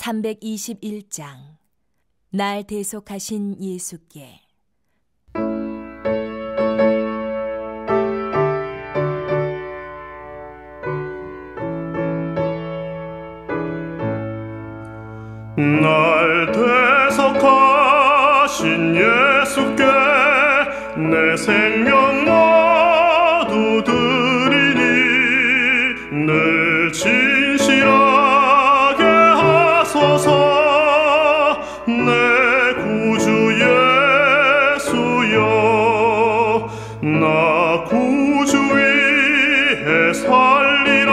321장 날 대속하신 예수께. 날 대속하신 예수께 내 생명 모두 드리니 늘 진실하게 하소서. 내 구주 예수여, 나 구주 위에 살리라.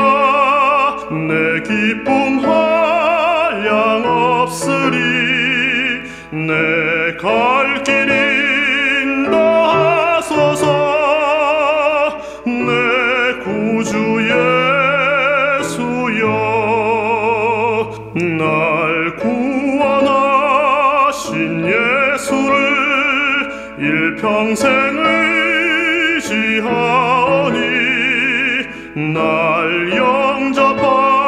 내 기쁨 한량 없으리. 내 갈 길 인도하소서. 내 구주 예수여, 날 구원하신 예수를 일평생 의지하오니 날 영접하여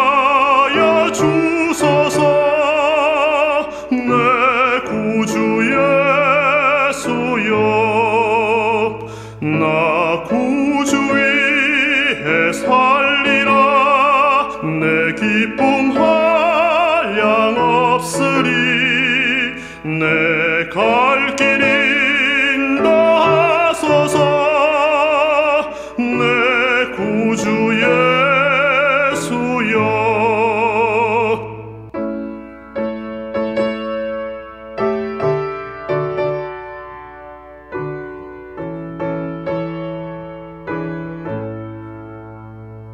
주소서. 내 구주 예수여, 나 구주 위에 살리라. 내 기쁨 한량 없으리. 내 갈 길 인도하소서. 내 구주 예수여.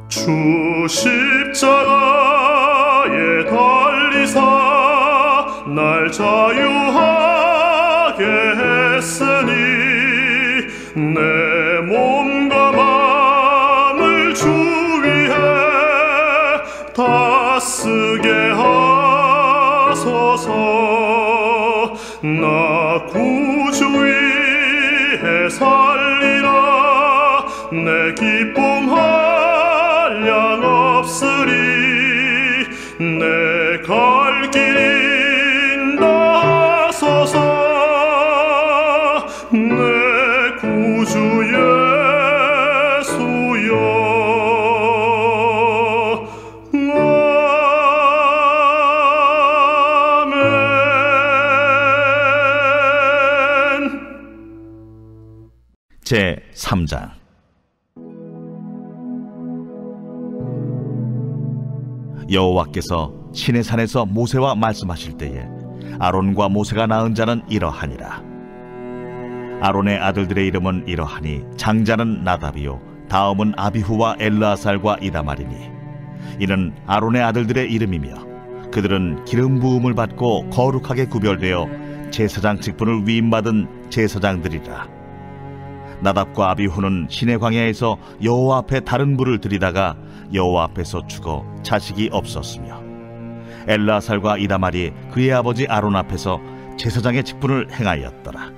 주 십자가에 달리사 날 자유하게 했으니 내 몸과 마음을 주 위에 다 쓰게 하소서. 나 구주 위에 살리라. 내 기쁨 한량 없으리. 내 갈 길 인도하소서. 내 구주 예수여. 아멘. 제 3장. 여호와께서 시내산에서 모세와 말씀하실 때에 아론과 모세가 낳은 자는 이러하니라. 아론의 아들들의 이름은 이러하니 장자는 나답이요 다음은 아비후와 엘르아살과 이다말이니 이는 아론의 아들들의 이름이며 그들은 기름 부음을 받고 거룩하게 구별되어 제사장 직분을 위임받은 제사장들이라. 나답과 아비후는 시내 광야에서 여호와 앞에 다른 불을 들이다가 여호와 앞에서 죽어 자식이 없었으며 엘르아살과 이다말이 그의 아버지 아론 앞에서 제사장의 직분을 행하였더라.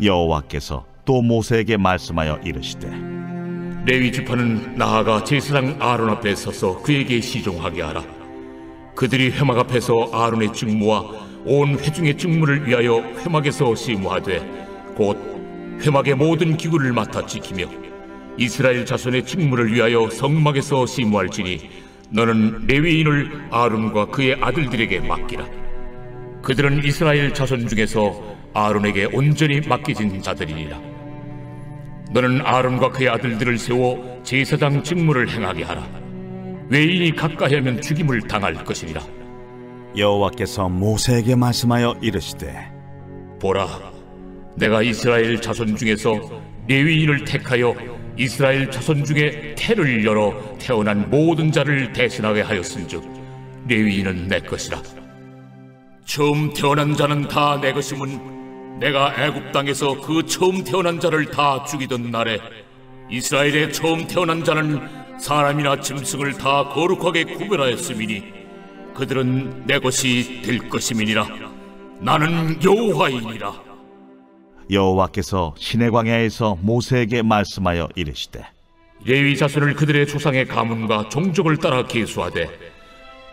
여호와께서 또 모세에게 말씀하여 이르시되 레위 지파는 나아가 제사장 아론 앞에 서서 그에게 시종하게 하라. 그들이 회막 앞에서 아론의 직무와 온 회중의 직무를 위하여 회막에서 시무하되 곧 회막의 모든 기구를 맡아 지키며 이스라엘 자손의 직무를 위하여 성막에서 시무할지니 너는 레위인을 아론과 그의 아들들에게 맡기라. 그들은 이스라엘 자손 중에서 아론에게 온전히 맡겨진 자들이니라. 너는 아론과 그의 아들들을 세워 제사장 직무를 행하게 하라. 외인이 가까이 하면 죽임을 당할 것이니라. 여호와께서 모세에게 말씀하여 이르시되 보라, 내가 이스라엘 자손 중에서 레위인을 택하여 이스라엘 자손 중에 태를 열어 태어난 모든 자를 대신하게 하였은즉 레위인은 내 것이라. 처음 태어난 자는 다 내 것임은 내가 애굽 땅에서 그 처음 태어난 자를 다 죽이던 날에 이스라엘의 처음 태어난 자는 사람이나 짐승을 다 거룩하게 구별하였음이니 그들은 내 것이 될 것임이니라. 나는 여호와이니라. 여호와께서 시내 광야에서 모세에게 말씀하여 이르시되 레위 자손을 그들의 조상의 가문과 종족을 따라 계수하되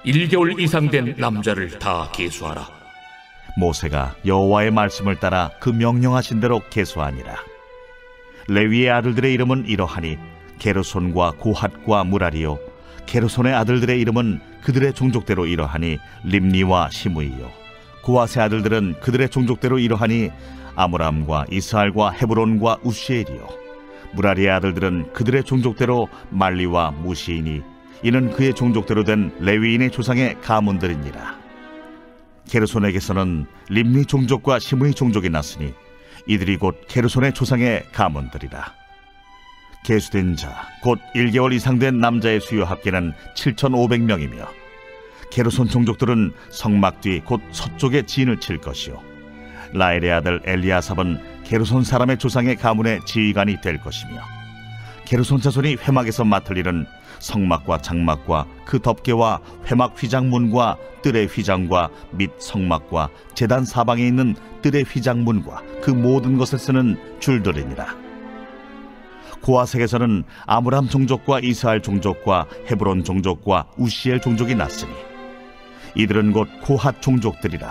1개월 이상 된 남자를 다 계수하라. 모세가 여호와의 말씀을 따라 그 명령하신 대로 계수하니라. 레위의 아들들의 이름은 이러하니 게르손과 고핫과 무라리요, 게르손의 아들들의 이름은 그들의 종족대로 이러하니 림니와 시므이요, 고핫의 아들들은 그들의 종족대로 이러하니 아므람과 이스할과 헤브론과 우시엘이요, 무라리의 아들들은 그들의 종족대로 말리와 무시이니 이는 그의 종족대로 된 레위인의 조상의 가문들이니라. 게르손에게서는 림니 종족과 시므이 종족이 났으니 이들이 곧 게르손의 조상의 가문들이라. 계수된 자 곧 1개월 이상 된 남자의 수요 합계는 7,500명이며 게르손 종족들은 성막 뒤 곧 서쪽에 진을 칠 것이요, 라엘의 아들 엘리아삽은 게르손 사람의 조상의 가문의 지휘관이 될 것이며, 게르손 자손이 회막에서 맡을 일은 성막과 장막과 그 덮개와 회막 휘장문과 뜰의 휘장과 및 성막과 제단 사방에 있는 뜰의 휘장문과 그 모든 것에 쓰는 줄들이니라. 고핫에게서는 아므람 종족과 이스할 종족과 헤브론 종족과 우시엘 종족이 났으니 이들은 곧 고핫 종족들이라.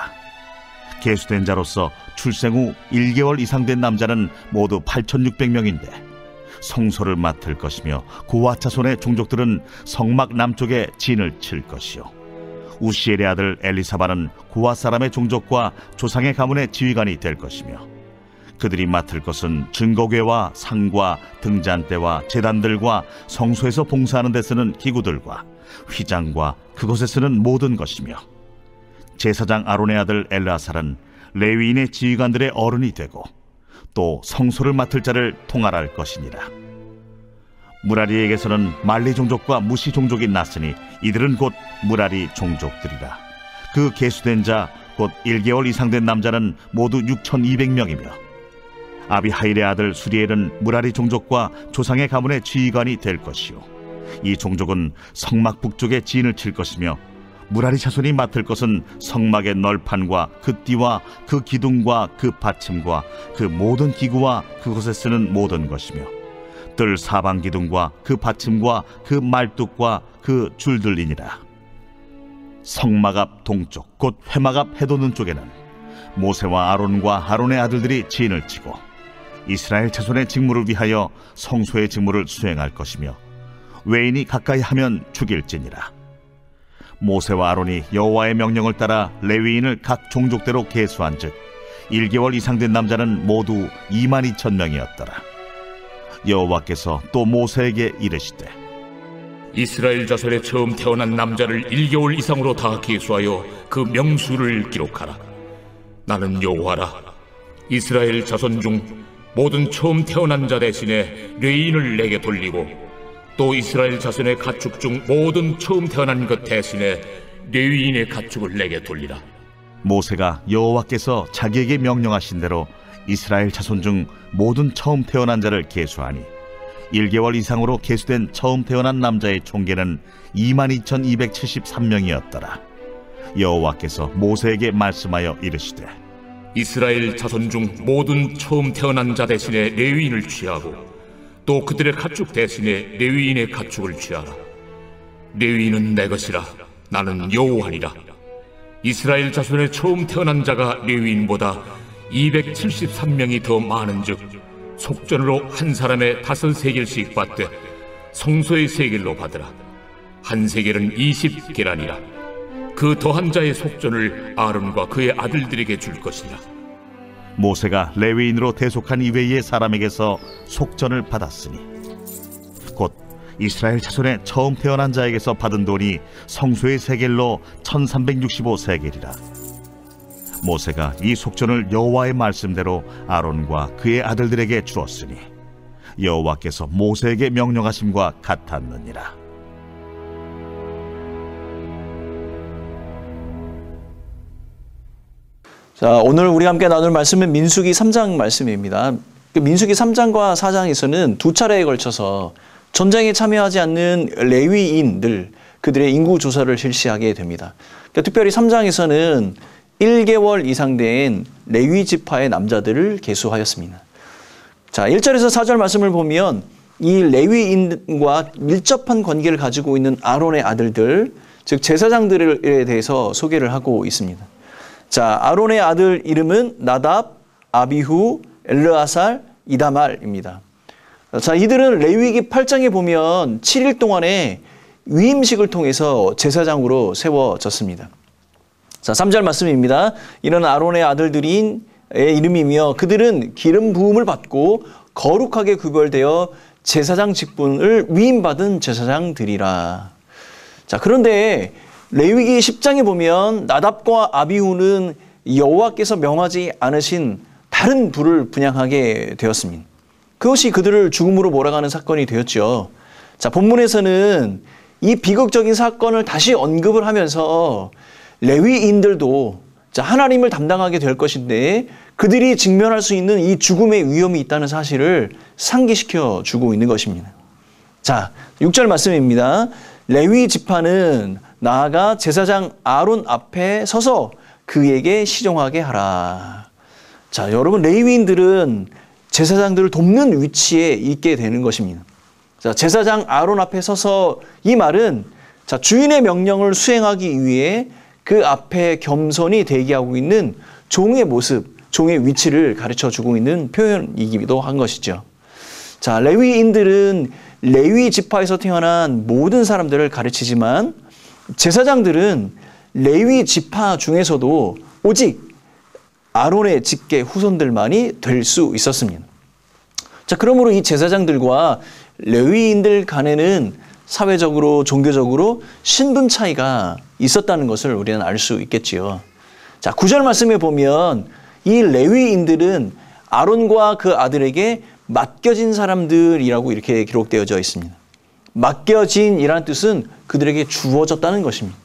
계수된 자로서 출생 후 1개월 이상 된 남자는 모두 8,600명인데 성소를 맡을 것이며 고핫 자손의 종족들은 성막 남쪽에 진을 칠 것이요, 우시엘의 아들 엘리사바는 고핫 사람의 종족과 조상의 가문의 지휘관이 될 것이며 그들이 맡을 것은 증거궤와 상과 등잔대와 제단들과 성소에서 봉사하는 데 쓰는 기구들과 휘장과 그것에 쓰는 모든 것이며, 제사장 아론의 아들 엘르아살은 레위인의 지휘관들의 어른이 되고 또 성소를 맡을 자를 통할할 것이니라. 무라리에게서는 말리 종족과 무시 종족이 났으니 이들은 곧 무라리 종족들이라. 그 계수된 자 곧 1개월 이상 된 남자는 모두 6,200명이며 아비하일의 아들 수리엘은 무라리 종족과 조상의 가문의 지휘관이 될 것이요, 이 종족은 성막 북쪽에 진을 칠 것이며 무라리 자손이 맡을 것은 성막의 널판과 그 띠와 그 기둥과 그 받침과 그 모든 기구와 그것에 쓰는 모든 것이며 뜰 사방 기둥과 그 받침과 그 말뚝과 그 줄들이니라. 성막 앞 동쪽 곧 회막 앞 해돋는 쪽에는 모세와 아론과 아론의 아들들이 진을 치고 이스라엘 자손의 직무를 위하여 성소의 직무를 수행할 것이며 외인이 가까이 하면 죽일지니라. 모세와 아론이 여호와의 명령을 따라 레위인을 각 종족대로 계수한즉 1개월 이상 된 남자는 모두 22,000명이었더라. 여호와께서 또 모세에게 이르시되 이스라엘 자손에 처음 태어난 남자를 1개월 이상으로 다 계수하여 그 명수를 기록하라. 나는 여호와라. 이스라엘 자손 중 모든 처음 태어난 자 대신에 레위인을 내게 돌리고 또 이스라엘 자손의 가축 중 모든 처음 태어난 것 대신에 레위인의 가축을 내게 돌리라. 모세가 여호와께서 자기에게 명령하신 대로 이스라엘 자손 중 모든 처음 태어난 자를 계수하니 1개월 이상으로 계수된 처음 태어난 남자의 총계는 22,273명이었더라. 여호와께서 모세에게 말씀하여 이르시되 이스라엘 자손 중 모든 처음 태어난 자 대신에 레위인을 취하고 또 그들의 가축 대신에 레위인의 가축을 취하라. 레위인은 내 것이라. 나는 여호와니라. 이스라엘 자손의 처음 태어난 자가 레위인보다 273명이 더 많은즉 속전으로 한 사람의 5세겔씩 받되 성소의 세겔로 받으라. 한 세겔은 20계란이라. 그 더한 자의 속전을 아론과 그의 아들들에게 줄 것이라. 모세가 레위인으로 대속한 이외의 사람에게서 속전을 받았으니 곧 이스라엘 자손의 처음 태어난 자에게서 받은 돈이 성소의 세겔로 1365세겔이라. 모세가 이 속전을 여호와의 말씀대로 아론과 그의 아들들에게 주었으니 여호와께서 모세에게 명령하심과 같았느니라. 자, 오늘 우리가 함께 나눌 말씀은 민수기 3장 말씀입니다. 민수기 3장과 4장에서는 두 차례에 걸쳐서 전쟁에 참여하지 않는 레위인들, 그들의 인구 조사를 실시하게 됩니다. 그러니까 특별히 3장에서는 1개월 이상 된 레위 지파의 남자들을 계수하였습니다. 자, 1절에서 4절 말씀을 보면 이 레위인과 밀접한 관계를 가지고 있는 아론의 아들들, 즉 제사장들에 대해서 소개를 하고 있습니다. 자, 아론의 아들 이름은 나답, 아비후, 엘르아살, 이다말입니다. 자, 이들은 레위기 8장에 보면 7일 동안의 위임식을 통해서 제사장으로 세워졌습니다. 자, 3절 말씀입니다. 이는 아론의 아들들인 이름이며 그들은 기름 부음을 받고 거룩하게 구별되어 제사장 직분을 위임받은 제사장들이라. 자, 그런데 레위기 10장에 보면 나답과 아비후는 여호와께서 명하지 않으신 다른 불을 분향하게 되었습니다. 그것이 그들을 죽음으로 몰아가는 사건이 되었죠. 자, 본문에서는 이 비극적인 사건을 다시 언급을 하면서 레위인들도 하나님을 담당하게 될 것인데 그들이 직면할 수 있는 이 죽음의 위험이 있다는 사실을 상기시켜 주고 있는 것입니다. 자, 6절 말씀입니다. 레위 지파는 나아가 제사장 아론 앞에 서서 그에게 시종하게 하라. 자, 여러분, 레위인들은 제사장들을 돕는 위치에 있게 되는 것입니다. 자, 제사장 아론 앞에 서서 이 말은 자, 주인의 명령을 수행하기 위해 그 앞에 겸손히 대기하고 있는 종의 모습, 종의 위치를 가르쳐 주고 있는 표현이기도 한 것이죠. 자, 레위인들은 레위 지파에서 태어난 모든 사람들을 가르치지만 제사장들은 레위 지파 중에서도 오직 아론의 직계 후손들만이 될 수 있었습니다. 자, 그러므로 이 제사장들과 레위인들 간에는 사회적으로, 종교적으로 신분 차이가 있었다는 것을 우리는 알 수 있겠지요. 자, 9절 말씀에 보면 이 레위인들은 아론과 그 아들에게 맡겨진 사람들이라고 이렇게 기록되어져 있습니다. 맡겨진이라는 뜻은 그들에게 주어졌다는 것입니다.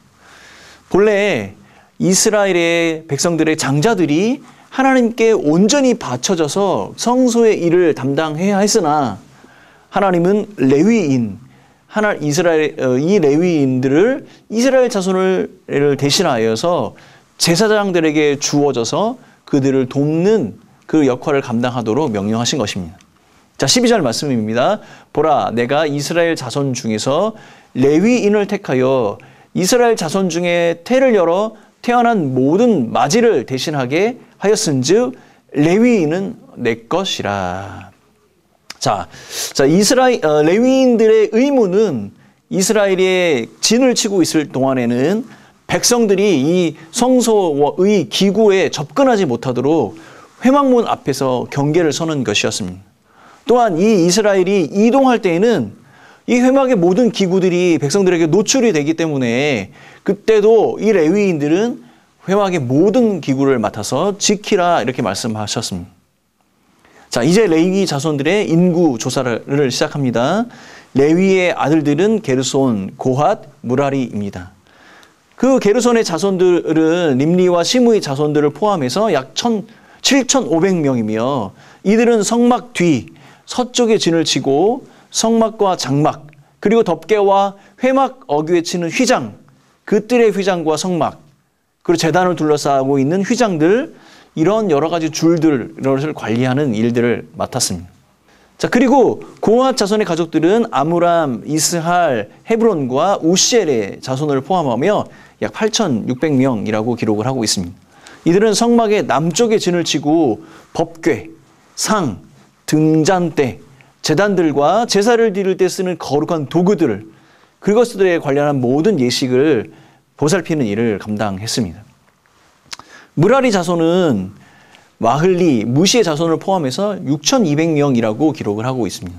본래 이스라엘의 백성들의 장자들이 하나님께 온전히 바쳐져서 성소의 일을 담당해야 했으나 하나님은 레위인, 이 레위인들을 이스라엘 자손을 대신하여서 제사장들에게 주어져서 그들을 돕는 그 역할을 감당하도록 명령하신 것입니다. 자, 12절 말씀입니다. 보라, 내가 이스라엘 자손 중에서 레위인을 택하여 이스라엘 자손 중에 태를 열어 태어난 모든 맞이를 대신하게 하였은즉 레위인은 내 것이라. 자, 레위인들의 의무는 이스라엘의 진을 치고 있을 동안에는 백성들이 이 성소의 기구에 접근하지 못하도록 회막문 앞에서 경계를 서는 것이었습니다. 또한 이 이스라엘이 이동할 때에는 이 회막의 모든 기구들이 백성들에게 노출이 되기 때문에 그때도 이 레위인들은 회막의 모든 기구를 맡아서 지키라 이렇게 말씀하셨습니다. 자, 이제 레위 자손들의 인구 조사를 시작합니다. 레위의 아들들은 게르손, 고핫, 무라리입니다. 그 게르손의 자손들은 림리와 시므의 자손들을 포함해서 약 7,500명이며 이들은 성막 뒤 서쪽에 진을 치고 성막과 장막 그리고 덮개와 회막 어귀에 치는 휘장, 그 뜰의 휘장과 성막 그리고 제단을 둘러싸고 있는 휘장들 이런 여러 가지 줄들을 관리하는 일들을 맡았습니다. 자, 그리고 고핫 자손의 가족들은 아므람, 이스할, 헤브론과 우시엘의 자손을 포함하며 약 8,600명이라고 기록을 하고 있습니다. 이들은 성막의 남쪽에 진을 치고 법궤, 상, 등잔대, 제단들과 제사를 드릴 때 쓰는 거룩한 도구들, 그것들에 관련한 모든 예식을 보살피는 일을 감당했습니다. 무라리 자손은 마흘리, 무시의 자손을 포함해서 6,200명이라고 기록을 하고 있습니다.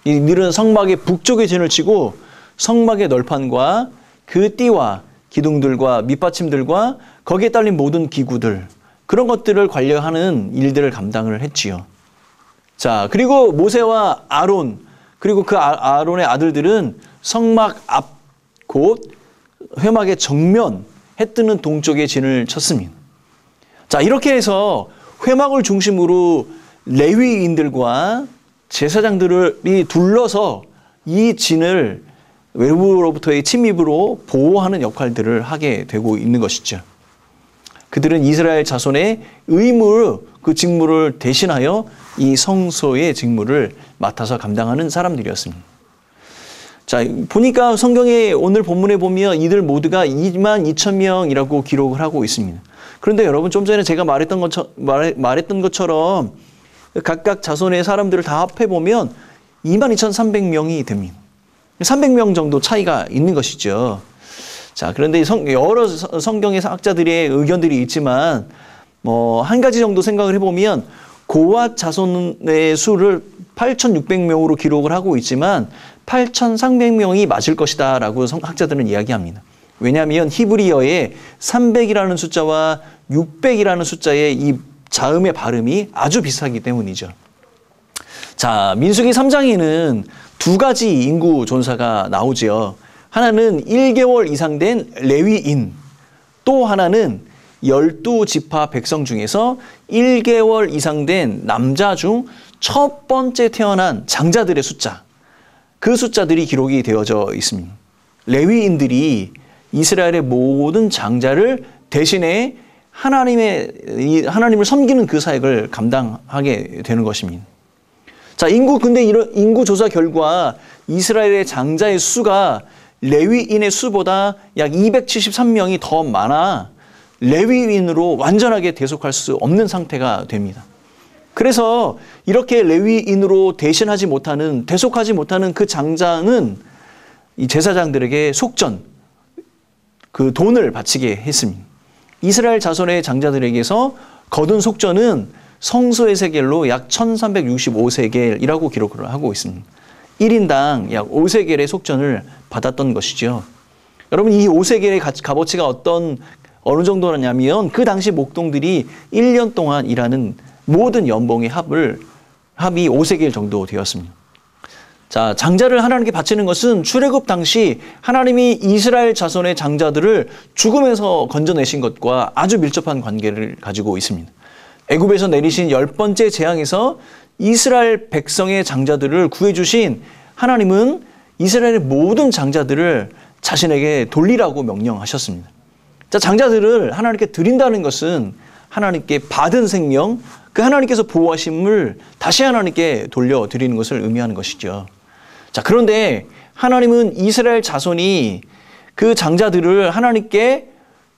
이들은 성막의 북쪽에 진을 치고 성막의 널판과 그 띠와 기둥들과 밑받침들과 거기에 딸린 모든 기구들, 그런 것들을 관리하는 일들을 감당을 했지요. 자, 그리고 모세와 아론, 그리고 그 아론의 아들들은 성막 앞 곧 회막의 정면 해 뜨는 동쪽에 진을 쳤습니다. 자, 이렇게 해서 회막을 중심으로 레위인들과 제사장들이 둘러서 이 진을 외부로부터의 침입으로 보호하는 역할들을 하게 되고 있는 것이죠. 그들은 이스라엘 자손의 그 직무를 대신하여 이 성소의 직무를 맡아서 감당하는 사람들이었습니다. 자, 보니까 성경에 오늘 본문에 보면 이들 모두가 22,000명이라고 기록을 하고 있습니다. 그런데 여러분 좀 전에 제가 말했던 것처럼 각각 자손의 사람들을 다 합해보면 22,300명이 됩니다. 300명 정도 차이가 있는 것이죠. 자, 그런데 여러 성경의 학자들의 의견들이 있지만 한 가지 정도 생각을 해보면 고앗 자손의 수를 8,600명으로 기록을 하고 있지만 8,300명이 맞을 것이다 라고 학자들은 이야기합니다. 왜냐하면 히브리어에 300이라는 숫자와 600이라는 숫자의 이 자음의 발음이 아주 비슷하기 때문이죠. 자, 민수기 3장에는 두 가지 인구 존사가 나오지요. 하나는 1개월 이상 된 레위인, 또 하나는 12지파 백성 중에서 1개월 이상 된 남자 중 첫 번째 태어난 장자들의 숫자, 그 숫자들이 기록이 되어져 있습니다. 레위인들이 이스라엘의 모든 장자를 대신해 하나님을 섬기는 그 사역을 감당하게 되는 것입니다. 자, 근데 이런 인구 조사 결과 이스라엘의 장자의 수가 레위인의 수보다 약 273명이 더 많아 레위인으로 완전하게 대속할 수 없는 상태가 됩니다. 그래서 이렇게 레위인으로 대속하지 못하는 그 장자는 이 제사장들에게 속전, 그 돈을 바치게 했습니다. 이스라엘 자손의 장자들에게서 거둔 속전은 성소의 세겔로 약 1365세겔이라고 기록을 하고 있습니다. 1인당 약 5세겔의 속전을 받았던 것이죠. 여러분, 이 5세겔의 값어치가 어느 정도냐면 그 당시 목동들이 1년 동안 일하는 모든 연봉의 합이 5세겔 정도 되었습니다. 자, 장자를 하나님께 바치는 것은 출애굽 당시 하나님이 이스라엘 자손의 장자들을 죽음에서 건져내신 것과 아주 밀접한 관계를 가지고 있습니다. 애굽에서 내리신 10번째 재앙에서 이스라엘 백성의 장자들을 구해주신 하나님은 이스라엘의 모든 장자들을 자신에게 돌리라고 명령하셨습니다. 자, 장자들을 하나님께 드린다는 것은 하나님께 받은 생명, 그 하나님께서 보호하심을 다시 하나님께 돌려드리는 것을 의미하는 것이죠. 자, 그런데 하나님은 이스라엘 자손이 그 장자들을 하나님께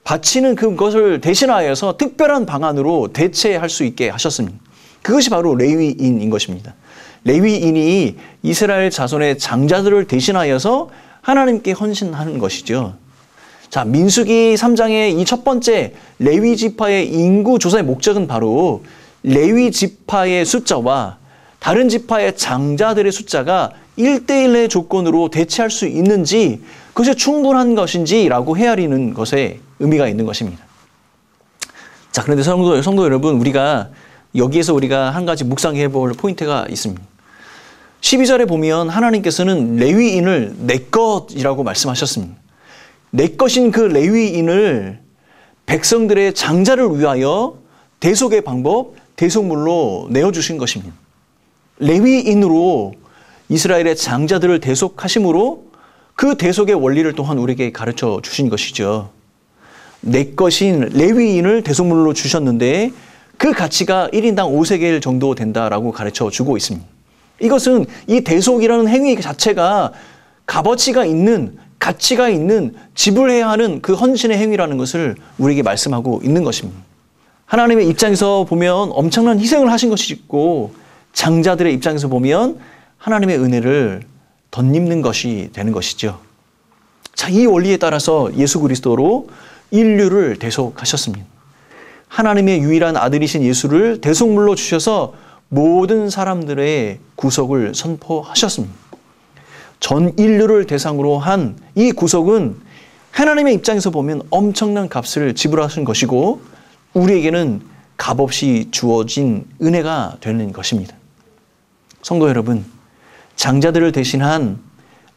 바치는 그것을 대신하여서 특별한 방안으로 대체할 수 있게 하셨습니다. 그것이 바로 레위인인 것입니다. 레위인이 이스라엘 자손의 장자들을 대신하여서 하나님께 헌신하는 것이죠. 자, 민수기 3장의 이 첫 번째 레위 지파의 인구 조사의 목적은 바로 레위 지파의 숫자와 다른 지파의 장자들의 숫자가 1대1의 조건으로 대체할 수 있는지, 그것이 충분한 것인지라고 헤아리는 것에 의미가 있는 것입니다. 자, 그런데 성도 여러분, 여기에서 우리가 한 가지 묵상해 볼 포인트가 있습니다. 12절에 보면 하나님께서는 레위인을 내 것이라고 말씀하셨습니다. 내 것인 그 레위인을 백성들의 장자를 위하여 대속의 방법, 대속물로 내어주신 것입니다. 레위인으로 이스라엘의 장자들을 대속하심으로 그 대속의 원리를 또한 우리에게 가르쳐 주신 것이죠. 내 것인 레위인을 대속물로 주셨는데 그 가치가 1인당 5세겔 정도 된다라고 가르쳐 주고 있습니다. 이것은 이 대속이라는 행위 자체가 값어치가 있는, 가치가 있는, 지불해야 하는 그 헌신의 행위라는 것을 우리에게 말씀하고 있는 것입니다. 하나님의 입장에서 보면 엄청난 희생을 하신 것이 있고, 장자들의 입장에서 보면 하나님의 은혜를 덧입는 것이 되는 것이죠. 자, 이 원리에 따라서 예수 그리스도로 인류를 대속하셨습니다. 하나님의 유일한 아들이신 예수를 대속물로 주셔서 모든 사람들의 구속을 선포하셨습니다. 전 인류를 대상으로 한 이 구속은 하나님의 입장에서 보면 엄청난 값을 지불하신 것이고, 우리에게는 값없이 주어진 은혜가 되는 것입니다. 성도 여러분, 장자들을 대신한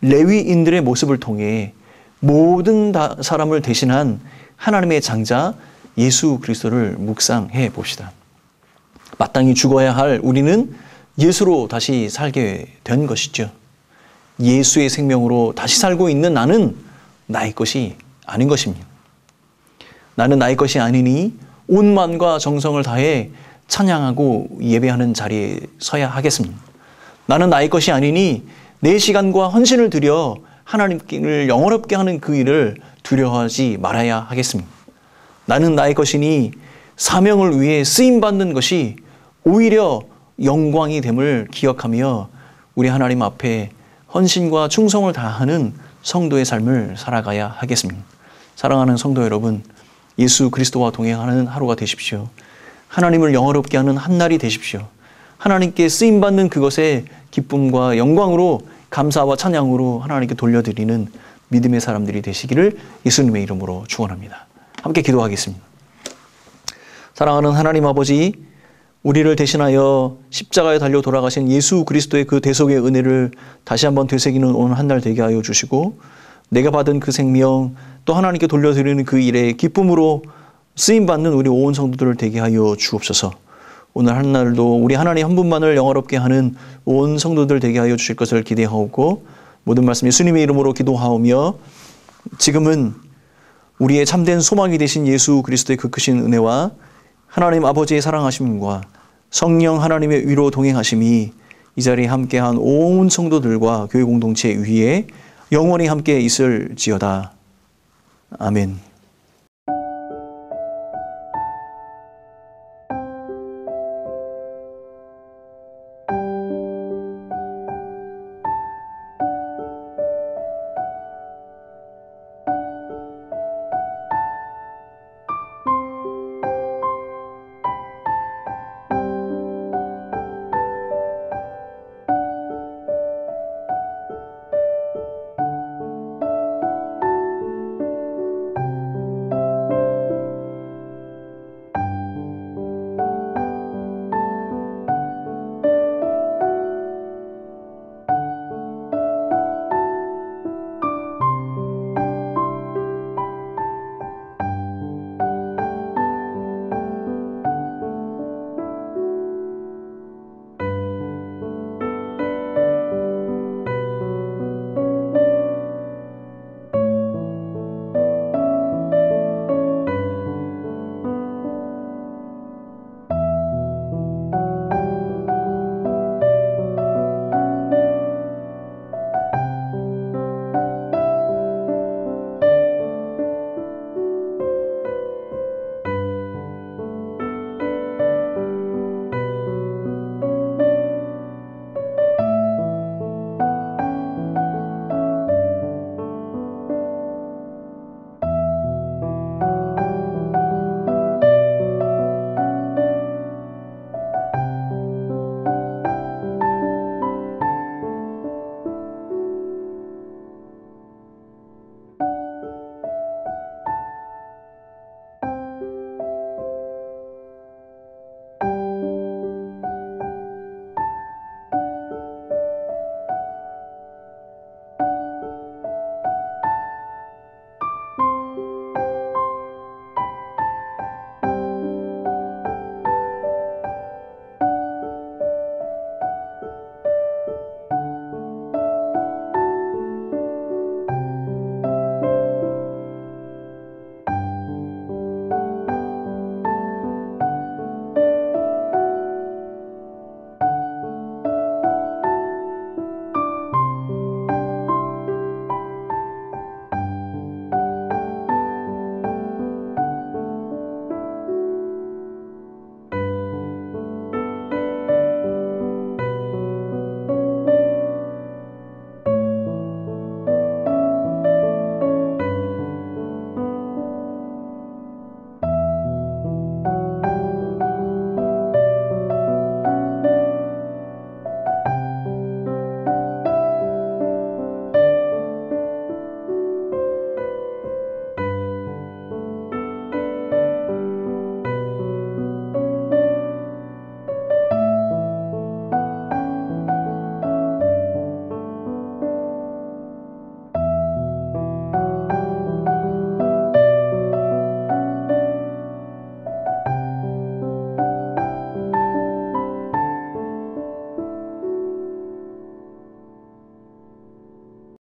레위인들의 모습을 통해 모든 사람을 대신한 하나님의 장자 예수 그리스도를 묵상해 봅시다. 마땅히 죽어야 할 우리는 예수로 다시 살게 된 것이죠. 예수의 생명으로 다시 살고 있는 나는 나의 것이 아닌 것입니다. 나는 나의 것이 아니니 온 마음과 정성을 다해 찬양하고 예배하는 자리에 서야 하겠습니다. 나는 나의 것이 아니니 내 시간과 헌신을 들여 하나님을 영원롭게 하는 그 일을 두려워하지 말아야 하겠습니다. 나는 나의 것이니 사명을 위해 쓰임받는 것이 오히려 영광이 됨을 기억하며 우리 하나님 앞에 헌신과 충성을 다하는 성도의 삶을 살아가야 하겠습니다. 사랑하는 성도 여러분, 예수 그리스도와 동행하는 하루가 되십시오. 하나님을 영화롭게 하는 한 날이 되십시오. 하나님께 쓰임받는 그것에 기쁨과 영광으로 감사와 찬양으로 하나님께 돌려드리는 믿음의 사람들이 되시기를 예수님의 이름으로 축원합니다. 함께 기도하겠습니다. 사랑하는 하나님 아버지, 우리를 대신하여 십자가에 달려 돌아가신 예수 그리스도의 그 대속의 은혜를 다시 한번 되새기는 오늘 한 날 되게 하여 주시고, 내가 받은 그 생명 또 하나님께 돌려드리는 그 일에 기쁨으로 쓰임받는 우리 온 성도들을 되게 하여 주옵소서. 오늘 한 날도 우리 하나님 한 분만을 영화롭게 하는 온 성도들 되게 하여 주실 것을 기대하옵고, 모든 말씀 예수님의 이름으로 기도하오며, 지금은 우리의 참된 소망이 되신 예수 그리스도의 그 크신 은혜와 하나님 아버지의 사랑하심과 성령 하나님의 위로 동행하심이 이 자리에 함께한 온 성도들과 교회 공동체 위에 영원히 함께 있을지어다. 아멘.